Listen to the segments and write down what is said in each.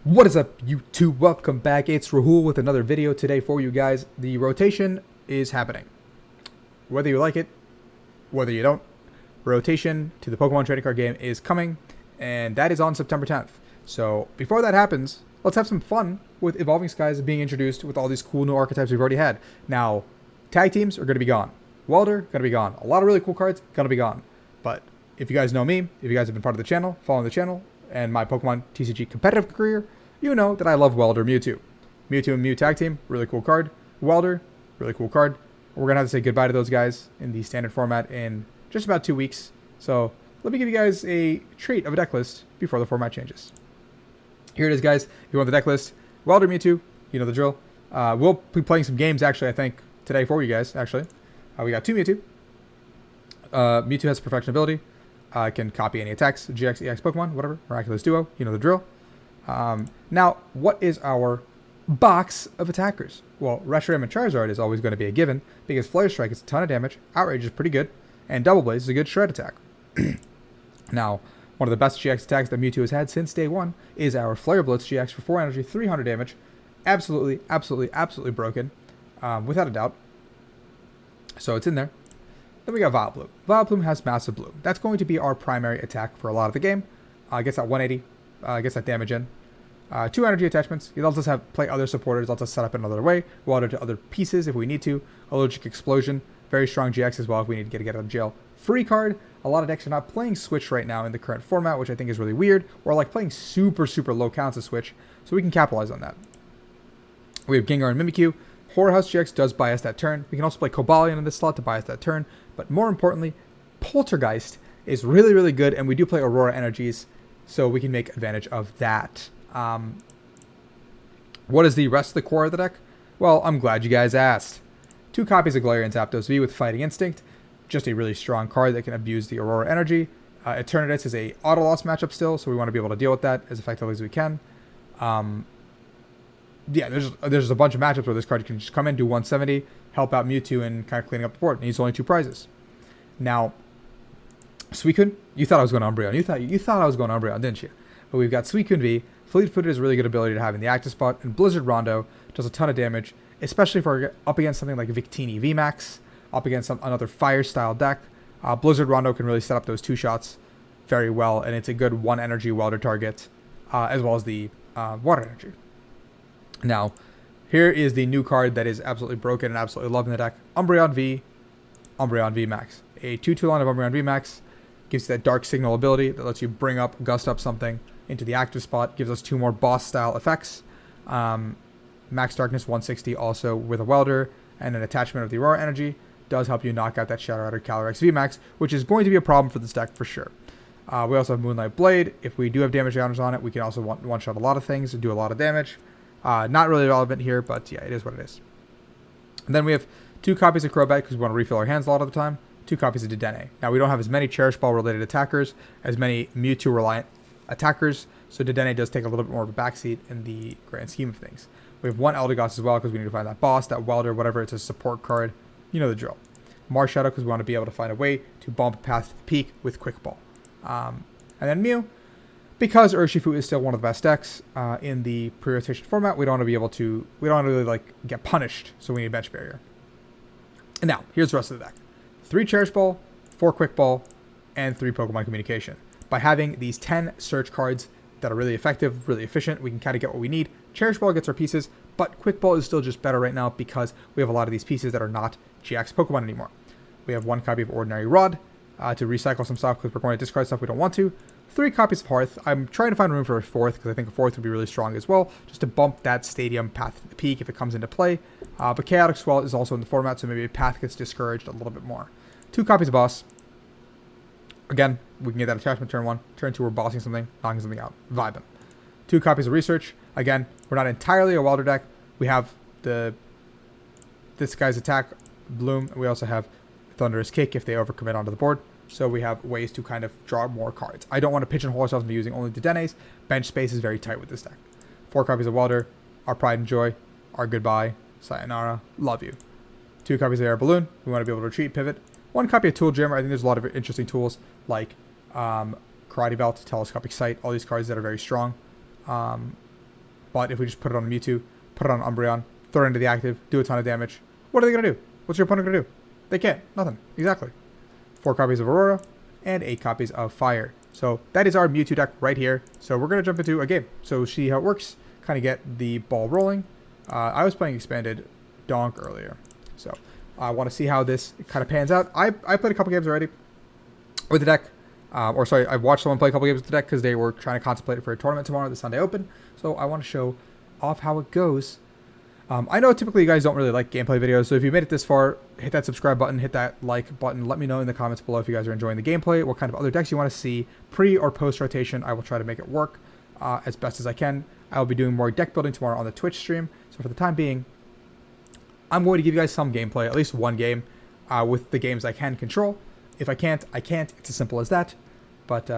What is up, YouTube? Welcome back. It's Rahul with another video today for you guys. The rotation is happening. Whether you like it, whether you don't, rotation to the Pokemon trading card game is coming, and that is on September 10th. So before that happens, let's have some fun with Evolving Skies being introduced with all these cool new archetypes we've already had. Now, tag teams are going to be gone. Welder, going to be gone. A lot of really cool cards, going to be gone. But if you guys know me, if you guys have been part of the channel, following the channel, and my Pokemon TCG competitive career, you know that I love Welder Mewtwo. Mewtwo and Mew tag team, really cool card. Welder, really cool card. We're going to have to say goodbye to those guys in the standard format in just about 2 weeks. So let me give you guys a treat of a deck list before the format changes. Here it is, guys. If you want the deck list, Welder Mewtwo, you know the drill. We'll be playing some games, actually, I think, today for you guys, actually. We got 2 Mewtwo. Mewtwo has perfection ability. Can copy any attacks, GX, EX Pokemon, whatever. Miraculous Duo, you know the drill. Now, what is our box of attackers? Well, Reshiram and Charizard is always going to be a given, because Flare Strike is a ton of damage, Outrage is pretty good, and Double Blaze is a good shred attack. Now, one of the best GX attacks that Mewtwo has had since day one is our Flare Blitz GX for 4 energy, 300 damage. Absolutely, absolutely, absolutely broken, without a doubt. So it's in there. Then we got Vileplume. Vileplume has Massive Bloom. That's going to be our primary attack for a lot of the game. Gets that 180, gets that damage in. 2 energy attachments. It lets us play other supporters, lets us set up another way, water to other pieces if we need to. Allergic Explosion, very strong GX as well if we need to get out of jail. Free card. A lot of decks are not playing Switch right now in the current format, which I think is really weird. Or like playing super, super low counts of Switch, so we can capitalize on that. We have Gengar and Mimikyu. Horror House GX does buy us that turn. We can also play Cobalion in this slot to buy us that turn. But more importantly, Poltergeist is really, really good, and we do play Aurora Energies, so we can make advantage of that. What is the rest of the core of the deck? Well, I'm glad you guys asked. 2 copies of Galarian Zapdos V with Fighting Instinct. Just a really strong card that can abuse the Aurora Energy. Eternatus is a auto loss matchup still, so we want to be able to deal with that as effectively as we can. Yeah, there's a bunch of matchups where this card can just come in, do 170, help out Mewtwo, and kind of cleaning up the board. And he's only 2 prizes. Now, Suicune, you thought I was going to Umbreon. You thought I was going to Umbreon, didn't you? But we've got Suicune V. Fleet-footed is a really good ability to have in the active spot, and Blizzard Rondo does a ton of damage, especially if we're up against something like Victini VMAX, up against another fire-style deck. Blizzard Rondo can really set up those 2 shots very well, and it's a good 1 energy welder target, as well as the water energy. Now, here is the new card that is absolutely broken and absolutely loving the deck. Umbreon V VMAX. A 2/2 line of Umbreon VMAX gives you that Dark Signal ability that lets you bring up, gust up something into the active spot. Gives us 2 more boss-style effects. Max Darkness 160 also with a welder and an attachment of the Aurora Energy. Does help you knock out that Shadow Rider Calyrex VMAX, which is going to be a problem for this deck for sure. We also have Moonlight Blade. If we do have damage counters on it, we can also one-shot a lot of things and do a lot of damage. Not really relevant here, but yeah, it is what it is. And then we have 2 copies of Crobat because we want to refill our hands a lot of the time. 2 copies of Dedenne. Now, we don't have as many Cherish Ball related attackers, as many Mewtwo reliant attackers, so Dedenne does take a little bit more of a backseat in the grand scheme of things. We have 1 Eldegoss as well because we need to find that boss, that welder, whatever. It's a support card. You know the drill. Marshadow because we want to be able to find a way to bump past the peak with Quick Ball. And then Mew, because Urshifu is still one of the best decks in the pre-rotation format, we don't want to be able to, we don't want to really like get punished, so we need a bench barrier. And now, here's the rest of the deck. 3 Cherish Ball, 4 Quick Ball, and 3 Pokemon Communication. By having these 10 search cards that are really effective, really efficient, we can kind of get what we need. Cherish Ball gets our pieces, but Quick Ball is still just better right now because we have a lot of these pieces that are not GX Pokemon anymore. We have 1 copy of Ordinary Rod to recycle some stuff because we're going to discard stuff we don't want to. 3 copies of Hearth. I'm trying to find room for a 4th because I think a 4th would be really strong as well, just to bump that Stadium Path to the peak if it comes into play. But Chaotic Swell is also in the format, so maybe Path gets discouraged a little bit more. 2 copies of Boss. Again, we can get that attachment turn 1. Turn 2, we're bossing something, knocking something out. Vibing. 2 copies of Research. Again, we're not entirely a welder deck. We have this guy's attack, Bloom. We also have Thunderous Kick if they overcommit onto the board. So we have ways to kind of draw more cards. I don't want to pigeonhole ourselves into using only Dedennes. Bench space is very tight with this deck. 4 copies of Welder. Our Pride and Joy. Our Goodbye. Sayonara. Love you. 2 copies of Air Balloon. We want to be able to retreat, pivot. 1 copy of Tool Jammer. I think there's a lot of interesting tools like Karate Belt, Telescopic Sight, all these cards that are very strong. But if we just put it on Mewtwo, put it on Umbreon, throw it into the active, do a ton of damage, what are they going to do? What's your opponent going to do? They can't. Nothing. Exactly. 4 copies of Aurora and 8 copies of Fire. So that is our Mewtwo deck right here. So we're going to jump into a game. So see how it works. Kind of get the ball rolling. I was playing Expanded Donk earlier. So I want to see how this kind of pans out. I played a couple games already with the deck. Or sorry, I watched someone play a couple games with the deck because they were trying to contemplate it for a tournament tomorrow, the Sunday Open. So I want to show off how it goes. I know typically you guys don't really like gameplay videos, so if you made it this far, hit that subscribe button, hit that like button. Let me know in the comments below if you guys are enjoying the gameplay, what kind of other decks you want to see pre or post rotation. I will try to make it work as best as I can. I will be doing more deck building tomorrow on the Twitch stream. So for the time being, I'm going to give you guys some gameplay, at least one game, with the games I can control. If I can't, I can't. It's as simple as that. But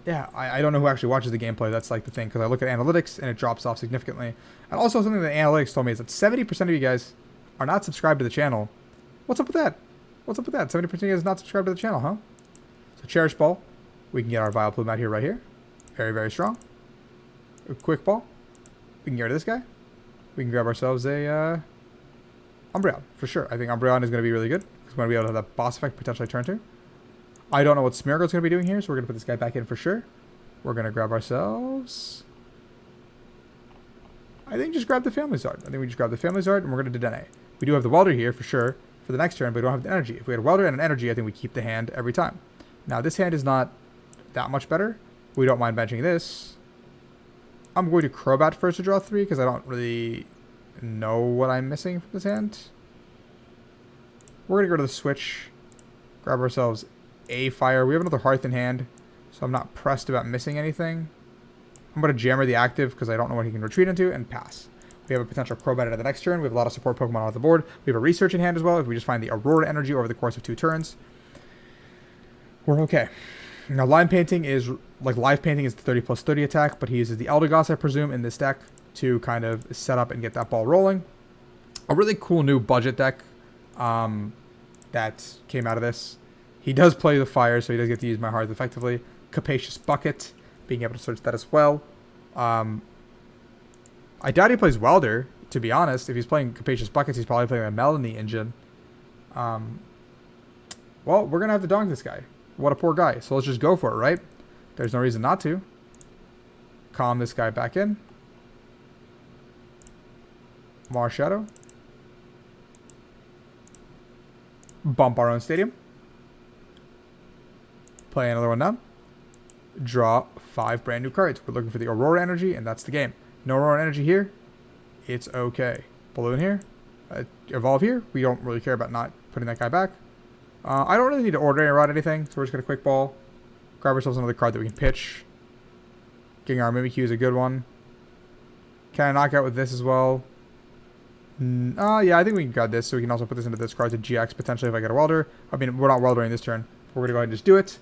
yeah, I don't know who actually watches the gameplay. That's like the thing, because I look at analytics and it drops off significantly. And also something that analytics told me is that 70% of you guys are not subscribed to the channel. What's up with that? What's up with that? 70% of you guys not subscribed to the channel, huh? So Cherish Ball. We can get our Vileplume out here right here. Very, very strong. A Quick Ball. We can get rid of this guy. We can grab ourselves a Umbreon, for sure. I think Umbreon is going to be really good. Because we're going to be able to have that boss effect potentially turn to. I don't know what Smeargle is going to be doing here, so we're going to put this guy back in for sure. We're going to grab ourselves... I think just grab the Family Zard. I think we just grab the Family Zard, and we're going to Dedenne. We do have the Welder here for sure for the next turn, but we don't have the energy. If we had a Welder and an energy, I think we keep the hand every time. Now, this hand is not that much better. We don't mind benching this. I'm going to Crobat first to draw 3, because I don't really know what I'm missing from this hand. We're going to go to the switch. Grab ourselves a Fire. We have another Hearth in hand, so I'm not pressed about missing anything. I'm going to Jammer the active because I don't know what he can retreat into, and pass. We have a potential Crobat into the next turn. We have a lot of support Pokemon on the board. We have a Research in hand as well if we just find the Aurora energy over the course of 2 turns. We're okay. Now, Live Painting is the 30+30 attack, but he uses the Eldegoss, I presume, in this deck to kind of set up and get that ball rolling. A really cool new budget deck that came out of this. He does play the Fire, so he does get to use my Hearth effectively. Capacious Bucket, being able to search that as well. I doubt he plays Welder, to be honest. If he's playing Capacious Buckets, he's probably playing a Melanie engine. Well, we're going to have to donk this guy. What a poor guy. So let's just go for it, right? There's no reason not to. Calm this guy back in. Marshadow. Bump our own stadium. Play another one down. Draw 5 brand new cards. We're looking for the Aurora energy, and that's the game. No Aurora energy here. It's okay. Balloon here. Evolve here. We don't really care about not putting that guy back. I don't really need to Ordinary Rod anything, so we're just going to Quick Ball. Grab ourselves another card that we can pitch. Gengar Mimikyu is a good one. Can I knock out with this as well? Yeah, I think we can grab this, so we can also put this into this card to GX potentially if I get a Welder. I mean, we're not Weldering this turn. We're going to go ahead and just do it.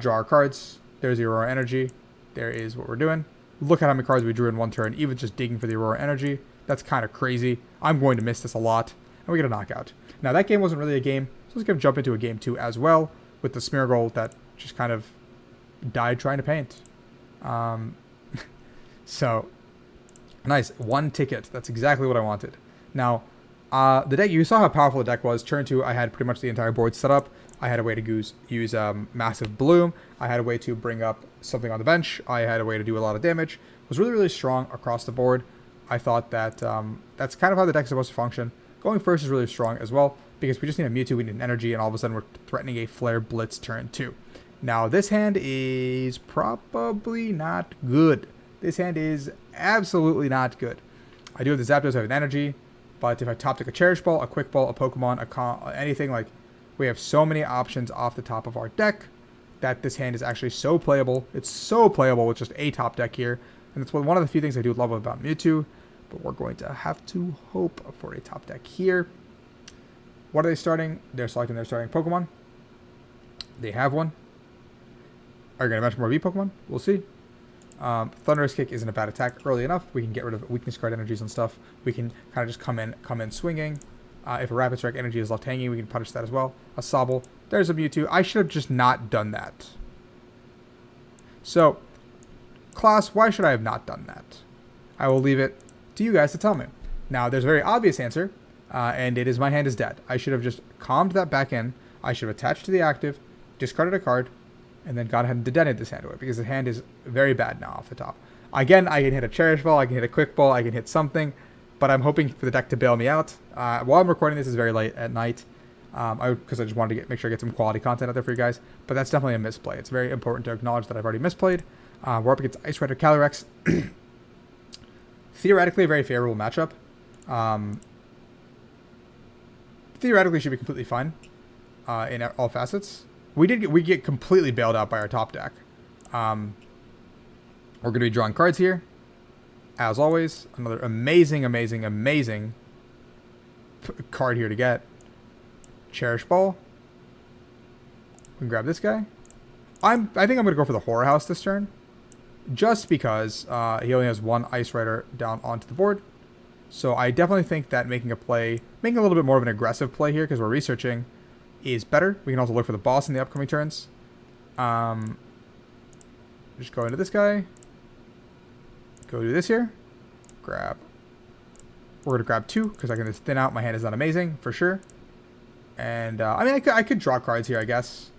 Draw our cards. There's the Aurora energy. There is what we're doing. Look at how many cards we drew in one turn, even just digging for the Aurora energy. That's kind of crazy. I'm going to miss this a lot. And we get a knockout. Now, that game wasn't really a game, so let's jump into a game 2 as well with the Smeargle that just kind of died trying to paint. So, nice. 1 ticket. That's exactly what I wanted. Now, the deck, you saw how powerful the deck was. Turn 2, I had pretty much the entire board set up. I had a way to use Massive Bloom. I had a way to bring up something on the bench. I had a way to do a lot of damage. It was really, really strong across the board. I thought that that's kind of how the deck is supposed to function. Going first is really strong as well, because we just need a Mewtwo, we need an energy, and all of a sudden we're threatening a Flare Blitz turn 2. Now, this hand is probably not good. This hand is absolutely not good. I do have the Zapdos have an energy, but if I top deck a Cherish Ball, a Quick Ball, a Pokemon, anything like... We have so many options off the top of our deck that this hand is actually so playable. It's so playable with just a top deck here. And it's one of the few things I do love about Mewtwo. But we're going to have to hope for a top deck here. What are they starting? They're selecting their starting Pokemon. They have one. Are you going to bench more V Pokemon? We'll see. Thunderous Kick isn't a bad attack early enough. We can get rid of weakness card energies and stuff. We can kind of just come in swinging. If a Rapid Strike energy is left hanging, we can punish that as well. A Sobble. There's a Mewtwo. I should have just not done that. So, class, why should I have not done that? I will leave it to you guys to tell me. Now, there's a very obvious answer, and it is my hand is dead. I should have just calmed that back in. I should have attached to the active, discarded a card, and then gone ahead and detonated this hand away, because the hand is very bad now off the top. Again, I can hit a Cherish Ball, I can hit a Quick Ball, I can hit something, but I'm hoping for the deck to bail me out. While I'm recording this, is very late at night, because I just wanted to make sure I get some quality content out there for you guys, but that's definitely a misplay. It's very important to acknowledge that I've already misplayed. We're up against Ice Rider Calyrex. Theoretically, a very favorable matchup. Theoretically, should be completely fine in all facets. We get completely bailed out by our top deck. We're going to be drawing cards here. As always, another amazing card here to get. Cherish Ball. We can grab this guy. I think I'm going to go for the Horror House this turn. Just because he only has one Ice Rider down onto the board. So I definitely think that making a little bit more of an aggressive play here, because we're researching, is better. We can also look for the boss in the upcoming turns. Just go into this guy. Go do this here. Grab. We're going to grab 2, because I can just thin out. My hand is not amazing, for sure. And, I mean, I could draw cards here, I guess.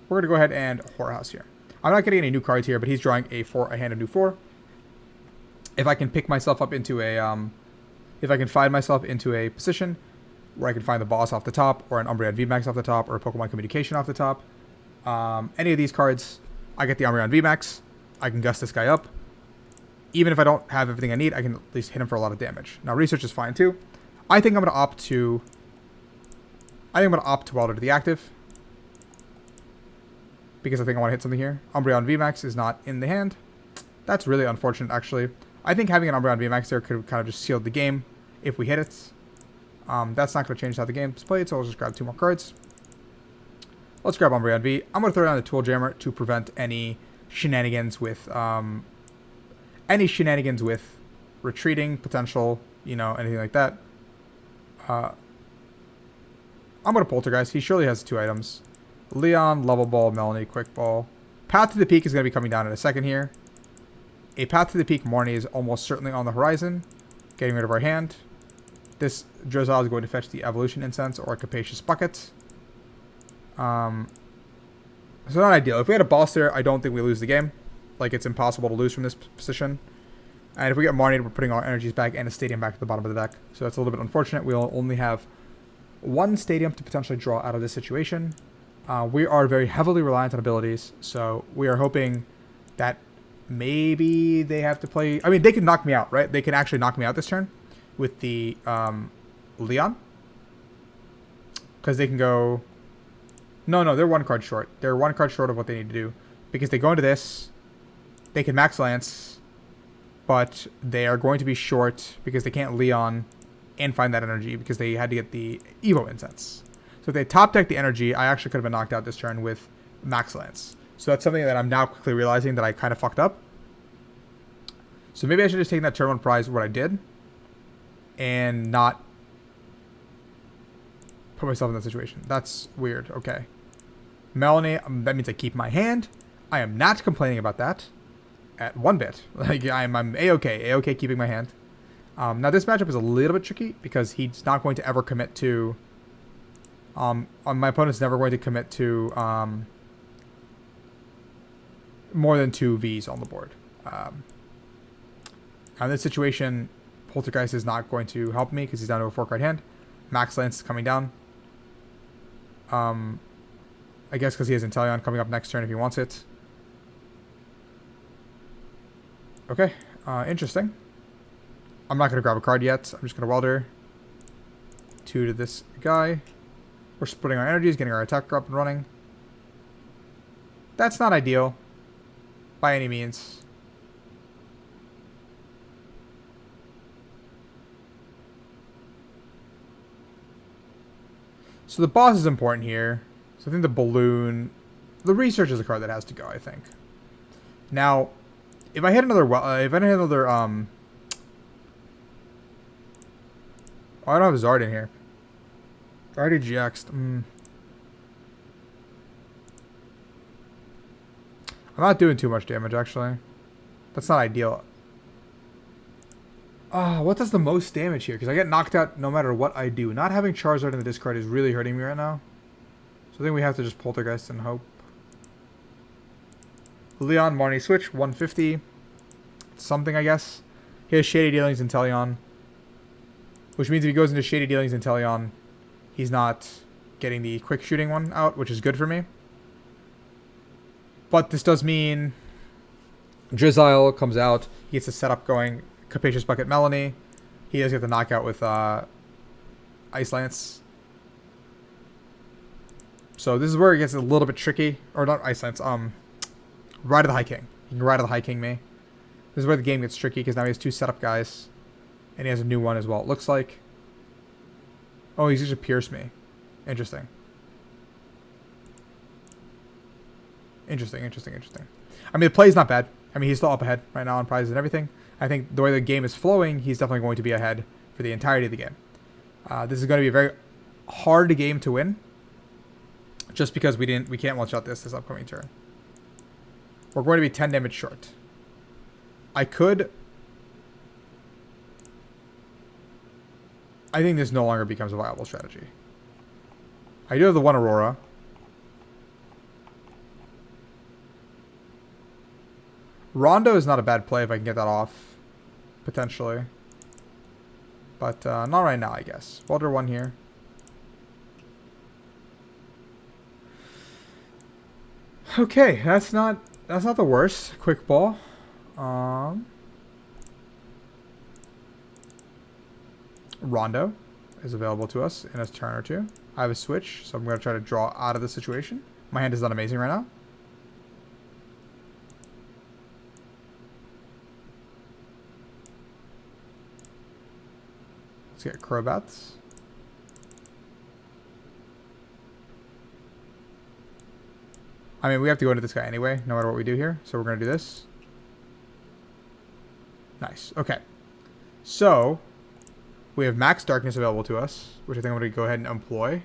We're going to go ahead and Horror House here. I'm not getting any new cards here, but he's drawing a hand of new 4. If I can pick myself up into a, if I can find myself into a position where I can find the boss off the top, or an Umbreon VMAX off the top, or a Pokemon Communication off the top, any of these cards, I get the Umbreon VMAX. I can gust this guy up. Even if I don't have everything I need, I can at least hit him for a lot of damage. Now, research is fine too. I think I'm going to opt to Welder to the active, because I think I want to hit something here. Umbreon VMAX is not in the hand. That's really unfortunate, actually. I think having an Umbreon VMAX there could have kind of just sealed the game if we hit it. That's not going to change how the game's played, so I'll just grab 2 more cards. Let's grab Umbreon V. I'm going to throw down the Tool Jammer to prevent any shenanigans with retreating potential, you know, anything like that. I'm going to Poltergeist. He surely has 2 items. Leon, Level Ball, Melanie, Quick Ball. Path to the Peak is going to be coming down in a second here. A Path to the Peak Morny is almost certainly on the horizon. Getting rid of our hand. This Drizzle is going to fetch the Evolution Incense or a Capacious Bucket. So not ideal. If we had a boss there, I don't think we lose the game. Like, it's impossible to lose from this position. And if we get Marnie, we're putting our energies back and a Stadium back at the bottom of the deck. So that's a little bit unfortunate. We'll only have 1 Stadium to potentially draw out of this situation. We are very heavily reliant on abilities. So we are hoping that maybe they have to play... I mean, they can knock me out, right? They can actually knock me out this turn with the Leon. Because they can go... No, they're 1 card short. They're 1 card short of what they need to do. Because they go into this, they can Max Lance, but they are going to be short because they can't Leon and find that energy because they had to get the Evo Incense. So if they top deck the energy, I actually could have been knocked out this turn with Max Lance. So that's something that I'm now quickly realizing that I kind of fucked up. So maybe I should just take that turn 1 prize, what I did, and not put myself in that situation. That's weird. Okay. Melanie, that means I keep my hand. I am not complaining about that at 1 bit. Like, I'm A-okay. A-okay keeping my hand. Now, this matchup is a little bit tricky because he's not going to ever commit to... my opponent's never going to commit to more than 2 Vs on the board. In this situation, Poltergeist is not going to help me because he's down to a 4-card hand. Max Lance is coming down. I guess because he has Inteleon coming up next turn if he wants it. Okay, interesting. I'm not going to grab a card yet. I'm just going to Welder 2 to this guy. We're splitting our energies, getting our attacker up and running. That's not ideal by any means. So the boss is important here. So I think the balloon... The research is a card that has to go, I think. Now, if I hit another... Oh, I don't have Zard in here. Already GX'd. I'm not doing too much damage, actually. That's not ideal. What does the most damage here? Because I get knocked out no matter what I do. Not having Charizard in the discard is really hurting me right now. So I think we have to just Poltergeist and hope. Leon, Marnie switch, 150. Something, I guess. He has Shady Dealings in Teleon. Which means if he goes into Shady Dealings in Teleon, he's not getting the quick shooting one out, which is good for me. But this does mean Drizzile comes out. He gets the setup going. Capacious Bucket Melanie. He does get the knockout with Ice Lance. So this is where it gets a little bit tricky. Or not Ice Lance. Ride of the High King. You can Ride of the High King me. This is where the game gets tricky because now he has 2 setup guys. And he has a new one as well, it looks like. Oh, he's just Pierce me. Interesting. Interesting. I mean, the play's not bad. I mean, he's still up ahead right now on prizes and everything. I think the way the game is flowing, he's definitely going to be ahead for the entirety of the game. This is going to be a very hard game to win. Just because we can't one-shot this upcoming turn. We're going to be 10 damage short. I think this no longer becomes a viable strategy. I do have the 1 Aurora. Rondo is not a bad play if I can get that off. Potentially. But not right now, I guess. Welder 1 here. Okay, that's not the worst. Quick ball. Rondo is available to us in a turn or two. I have a switch, so I'm going to try to draw out of the situation. My hand is not amazing right now. Let's get Crobats. I mean, we have to go into this guy anyway, no matter what we do here. So we're going to do this. Nice. Okay. So we have Max Darkness available to us, which I think I'm going to go ahead and employ.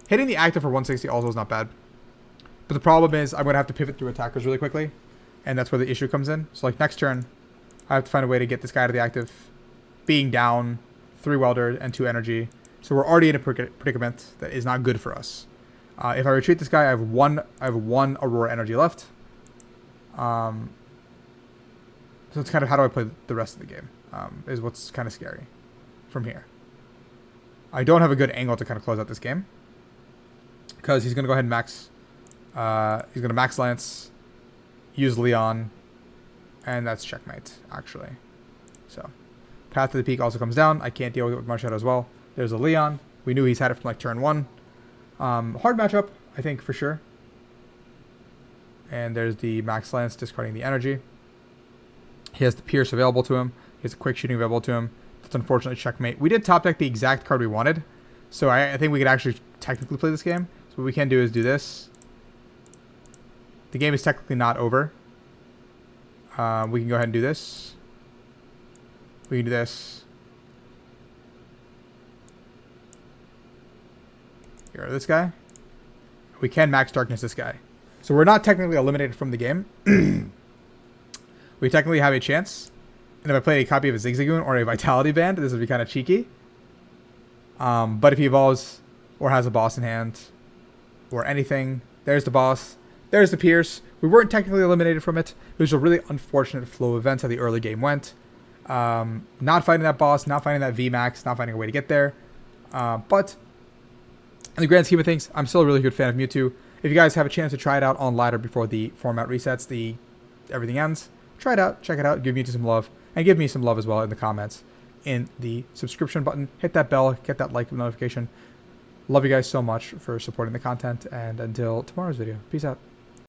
Hitting the active for 160 also is not bad. But the problem is I'm going to have to pivot through attackers really quickly. And that's where the issue comes in. So like next turn, I have to find a way to get this guy to the active. Being down, 3 Welder and 2 Energy. So we're already in a predicament that is not good for us. If I retreat this guy, I have one Aurora Energy left. So it's kind of how do I play the rest of the game, is what's kind of scary from here. I don't have a good angle to kind of close out this game. Because he's going to go ahead and max, he's going to Max Lance, use Leon, and that's checkmate, actually. So, Path to the Peak also comes down. I can't deal with it with Marshadow as well. There's a Leon. We knew he's had it from like turn 1. Hard matchup, I think, for sure. And there's the Max Lance discarding the energy. He has the Pierce available to him. He has a quick shooting available to him. That's unfortunately checkmate. We did top deck the exact card we wanted. So I think we could actually technically play this game. So what we can do is do this. The game is technically not over. We can go ahead and do this. We can do this. Here, this guy. We can Max Darkness this guy. So we're not technically eliminated from the game. We technically have a chance. And if I played a copy of a Zigzagoon or a Vitality Band, this would be kind of cheeky. But if he evolves or has a boss in hand or anything, there's the boss. There's the Pierce. We weren't technically eliminated from it. It was a really unfortunate flow of events how the early game went. Not fighting that boss, not finding that VMAX, not finding a way to get there. But in the grand scheme of things, I'm still a really good fan of Mewtwo. If you guys have a chance to try it out on ladder before the format resets, everything ends, try it out, check it out, give Mewtwo some love, and give me some love as well in the comments. In the subscription button, hit that bell, get that like notification. Love you guys so much for supporting the content, and until tomorrow's video, peace out.